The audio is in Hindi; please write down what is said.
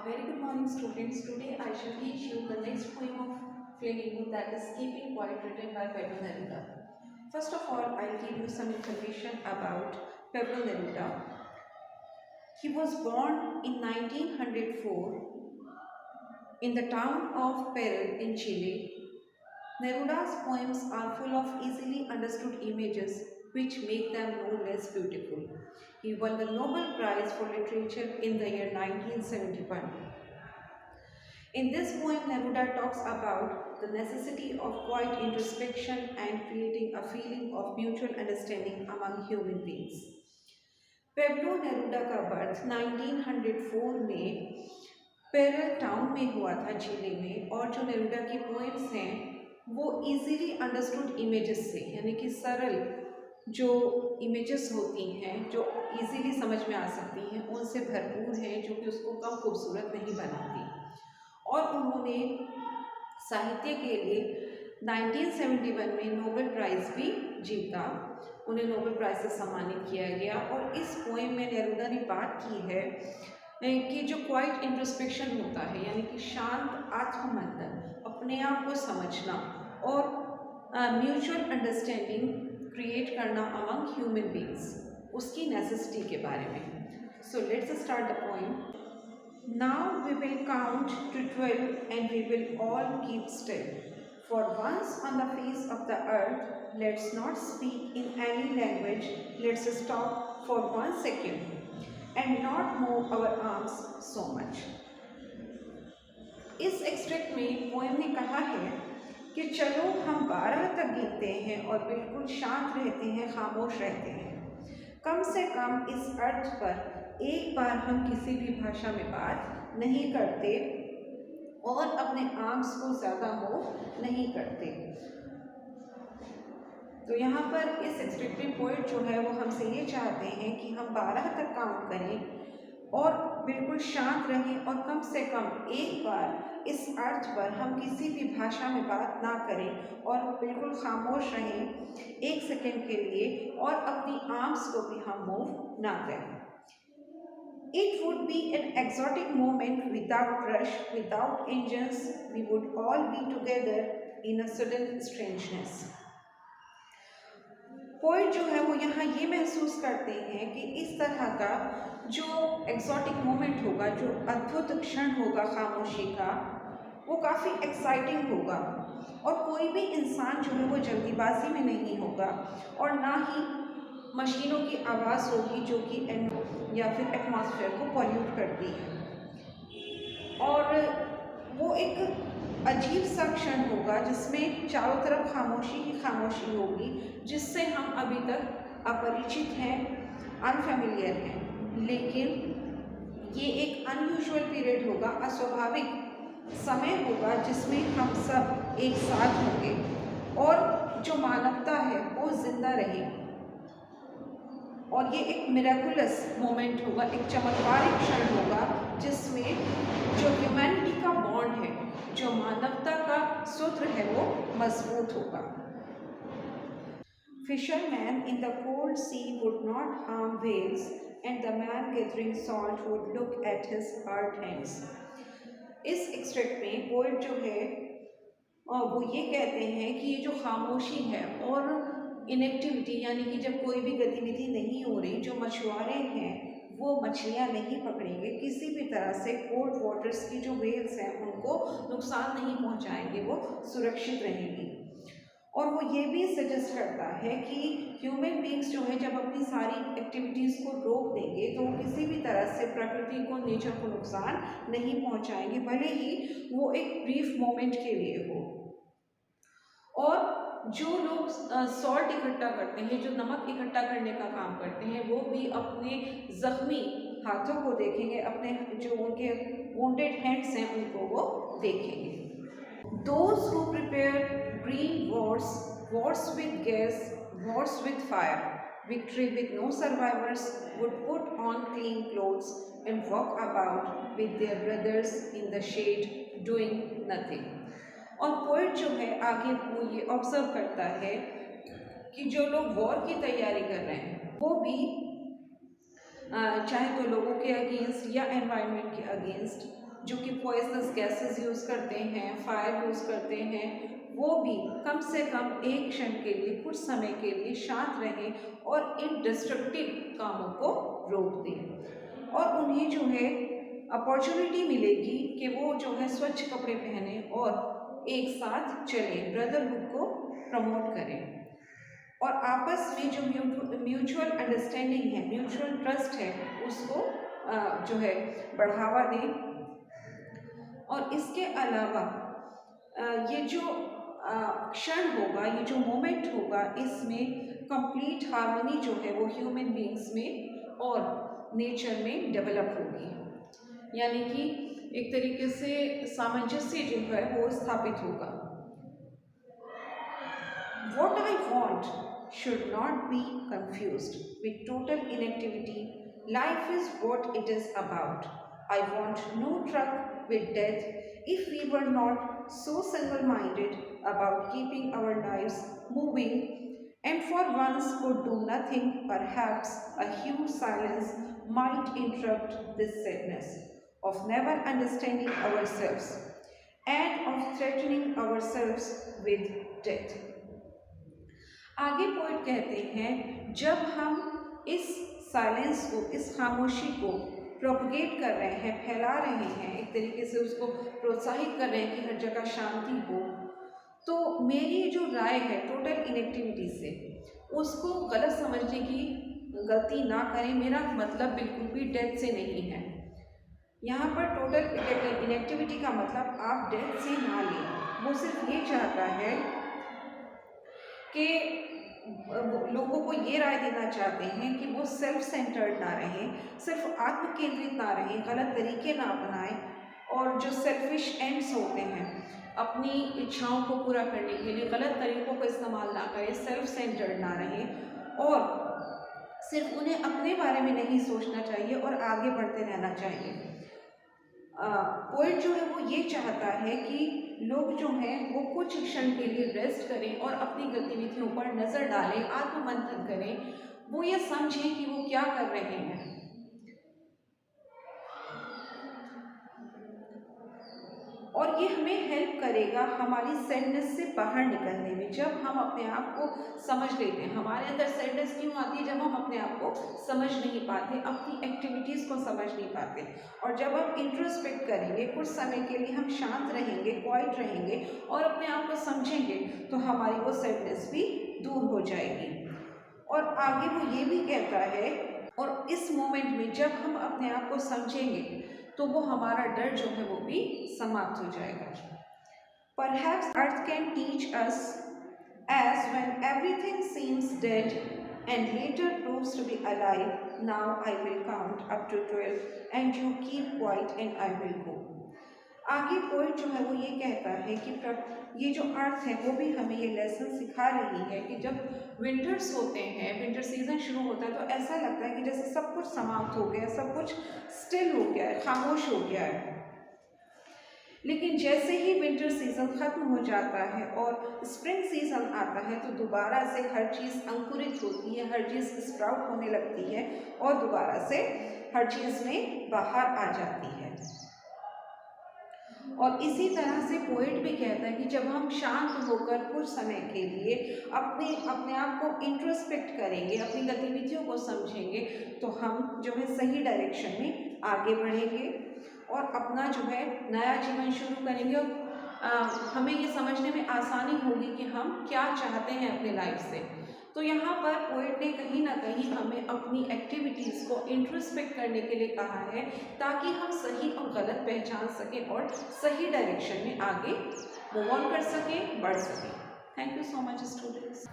Very good morning, students. Today I shall teach you the next poem of Flamingo, that is Keeping Quiet, written by Pablo Neruda. First of all, I'll give you some information about Pablo Neruda. He was born in 1904 in the town of Perel in Chile. Neruda's poems are full of easily understood images which make them no less beautiful. He won the Nobel Prize for Literature in the year 1971. In this poem, Neruda talks about the necessity of quiet introspection and creating a feeling of mutual understanding among human beings. Pablo Neruda का बर्थ 1904 में पेरल टाउन में हुआ था, चिली में। और जो नेरुडा की पोएम्स हैं वो इजीली अंडरस्टूड इमेजेस से, यानी कि सरल जो इमेजेस होती हैं जो इजीली समझ में आ सकती हैं, उनसे भरपूर हैं, जो कि उसको कम खूबसूरत नहीं बनाती। और उन्होंने साहित्य के लिए 1971 में नोबेल प्राइज़ भी जीता। उन्हें नोबेल प्राइज़ से सम्मानित किया गया। और इस पोएम में नेरुदा ने बात की है कि जो क्वाइट इंट्रोस्पेक्शन होता है, यानी कि शांत आत्ममंथन, अपने आप को समझना और म्यूचुअल अंडरस्टैंडिंग क्रिएट करना अमंग ह्यूमन बींग्स, उसकी नेसेसिटी के बारे में। So let's start the poem. Now we will count to 12 and we will all keep still. For once on the face of the earth, let's not speak in any language. Let's stop for 1 second and not move our arms so much. इस एक्सट्रैक्ट में पोएम ने कहा है कि चलो हम 12 तक गिनते हैं और बिल्कुल शांत रहते हैं, खामोश रहते हैं। कम से कम इस अर्थ पर एक बार हम किसी भी भाषा में बात नहीं करते और अपने आर्म्स को ज़्यादा मूव नहीं करते। तो यहाँ पर इस एक्सट्रैक्टिव पोएट जो है वो हमसे ये चाहते हैं कि हम 12 तक काउंट करें और बिल्कुल शांत रहें और कम से कम एक बार इस अर्थ पर हम किसी भी भाषा में बात ना करें और बिल्कुल खामोश रहें 1 सेकेंड के लिए और अपनी आर्म्स को भी हम मूव ना करें। It would be an exotic moment without rush, without engines. We would all be together in a sudden strangeness. Poet जो है वो यहाँ ये महसूस करते हैं कि इस तरह का जो एक्सोटिक मोमेंट होगा, जो अद्भुत क्षण होगा खामोशी का, वो काफ़ी एक्साइटिंग होगा और कोई भी इंसान जो है वो जल्दीबाजी में नहीं होगा और ना ही मशीनों की आवाज़ होगी जो कि या फिर एटमॉस्फेयर को पॉल्यूट करती है। और वो एक अजीब सा क्षण होगा जिसमें चारों तरफ खामोशी ही खामोशी होगी, जिससे हम अभी तक अपरिचित हैं, अनफेमिलियर हैं। लेकिन ये एक अनयूजुअल पीरियड होगा, अस्वाभाविक समय होगा जिसमें हम सब एक साथ होंगे और जो मानवता है वो जिंदा रहेगी। और ये एक मिरेकुलस मोमेंट होगा, एक चमत्कारिक क्षण होगा जिसमें जो ह्यूमैनिटी का बॉन्ड है, जो मानवता का सूत्र है, वो मजबूत होगा। Fisherman in the cold sea would not harm whales, and the man gathering salt would look at his hard hands. इस एक्सट्रैक्ट में पोएट जो है वो ये कहते हैं कि ये जो खामोशी है और इनएक्टिविटी, यानी कि जब कोई भी गतिविधि नहीं हो रही, जो मछुआरे हैं वो मछलियाँ नहीं पकड़ेंगे, किसी भी तरह से कोल्ड वाटर्स की जो वेल्स हैं उनको नुकसान नहीं पहुँचाएंगे, वो सुरक्षित रहेंगी। और वो ये भी सजेस्ट करता है कि ह्यूमन बींग्स जो है जब अपनी सारी एक्टिविटीज़ को रोक देंगे तो वो किसी भी तरह से प्रकृति को, नेचर को नुकसान नहीं पहुँचाएंगे, भले ही वो एक ब्रीफ मोमेंट के लिए हो। और जो लोग सॉल्ट इकट्ठा करते हैं, जो नमक इकट्ठा करने का काम करते हैं, वो भी अपने ज़ख्मी हाथों को देखेंगे, अपने जो उनके वोंडेड हैंड्स हैं उनको वो देखेंगे। Those who prepare green wars, wars with gas, wars with fire, victory with no survivors, would put on clean clothes and walk about with their brothers in the shade doing nothing. और पोएट जो है आगे वो ये ऑब्जर्व करता है कि जो लोग वॉर की तैयारी कर रहे हैं वो भी चाहे तो लोगों के अगेंस्ट या एनवायरनमेंट के अगेंस्ट जो कि पॉइजनस गैसेस यूज़ करते हैं, फायर यूज़ करते हैं, वो भी कम से कम एक क्षण के लिए, कुछ समय के लिए शांत रहें और इन डिस्ट्रक्टिव कामों को रोक दें। और उन्हें जो है अपॉर्चुनिटी मिलेगी कि वो जो है स्वच्छ कपड़े पहने और एक साथ चलें, ब्रदरहुड को प्रमोट करें और आपस में जो म्यूचुअल अंडरस्टैंडिंग है, म्यूचुअल ट्रस्ट है, उसको जो है बढ़ावा दें। और इसके अलावा ये जो क्षण होगा, ये जो मोमेंट होगा, इसमें कंप्लीट हार्मनी जो है वो ह्यूमन बीइंग्स में और नेचर में डेवलप होगी, यानी कि एक तरीके से सामंजस्य जो है वो स्थापित होगा। What I want should not be confused with total inactivity. Life is what it is about. I want no truck with death if we were not so single-minded about keeping our lives moving and for once could do nothing. Perhaps a huge silence might interrupt this sadness of never understanding ourselves and of threatening ourselves with death. आगे पोइट कहते हैं, जब हम इस साइलेंस को, इस खामोशी को प्रोपगेट कर रहे हैं, फैला रहे हैं, एक तरीके से उसको प्रोत्साहित कर रहे हैं कि हर जगह शांति हो, तो मेरी जो राय है टोटल इनेक्टिविटी से, उसको गलत समझने की गलती ना करें। मेरा मतलब बिल्कुल भी डेथ से नहीं है। यहाँ पर टोटल इनेक्टिविटी का मतलब आप डेथ से ना लें। वो सिर्फ ये चाहता है कि लोगों को ये राय देना चाहते हैं कि वो सेल्फ सेंटर्ड ना रहें, सिर्फ आत्म केंद्रित ना रहें, गलत तरीके ना अपनाएं और जो सेल्फिश एंड्स होते हैं, अपनी इच्छाओं को पूरा करने के लिए गलत तरीकों को इस्तेमाल ना करें, सेल्फ सेंटर्ड ना रहें और सिर्फ उन्हें अपने बारे में नहीं सोचना चाहिए और आगे बढ़ते रहना चाहिए। पोइट जो है वो ये चाहता है कि लोग जो हैं वो कुछ क्षण के लिए रेस्ट करें और अपनी गतिविधियों पर नज़र डालें, आत्ममंथन करें, वो ये समझें कि वो क्या कर रहे हैं। और ये हमें हेल्प करेगा हमारी सैडनेस से बाहर निकलने में। जब हम अपने आप को समझ लेते हैं, हमारे अंदर सैडनेस क्यों आती है? जब हम अपने आप को समझ नहीं पाते, अपनी एक्टिविटीज़ को समझ नहीं पाते। और जब हम इंट्रोस्पेक्ट करेंगे, कुछ समय के लिए हम शांत रहेंगे, क्वाइट रहेंगे और अपने आप को समझेंगे, तो हमारी वो सैडनेस भी दूर हो जाएगी। और आगे वो ये भी कहता है, और इस मोमेंट में जब हम अपने आप को समझेंगे तो वो हमारा डर जो है वो भी समाप्त हो जाएगा। Perhaps earth can teach us as when everything seems dead and later proves to be alive. Now I will count up to 12 and you keep quiet and I will go. आगे पोइट जो है वो ये कहता है कि ये जो अर्थ है वो भी हमें ये लेसन सिखा रही है कि जब विंटर्स होते हैं, विंटर सीजन शुरू होता है, तो ऐसा लगता है कि जैसे सब कुछ समाप्त हो गया है, सब कुछ स्टिल हो गया है, खामोश हो गया है। लेकिन जैसे ही विंटर सीजन ख़त्म हो जाता है और स्प्रिंग सीजन आता है तो दोबारा से हर चीज़ अंकुरित होती है, हर चीज़ स्प्राउट होने लगती है और दोबारा से हर चीज़ में बाहर आ जाती है। और इसी तरह से पोएट भी कहता है कि जब हम शांत होकर कुछ समय के लिए अपने आप को इंट्रोस्पेक्ट करेंगे, अपनी गतिविधियों को समझेंगे, तो हम जो है सही डायरेक्शन में आगे बढ़ेंगे और अपना जो है नया जीवन शुरू करेंगे। और हमें ये समझने में आसानी होगी कि हम क्या चाहते हैं अपने लाइफ से। तो यहाँ पर पोएट ने कहीं ना कहीं हमें अपनी एक्टिविटीज़ को इंट्रोस्पेक्ट करने के लिए कहा है, ताकि हम सही और गलत पहचान सकें और सही डायरेक्शन में आगे मूव ऑन कर सकें, बढ़ सकें। Thank you so much students.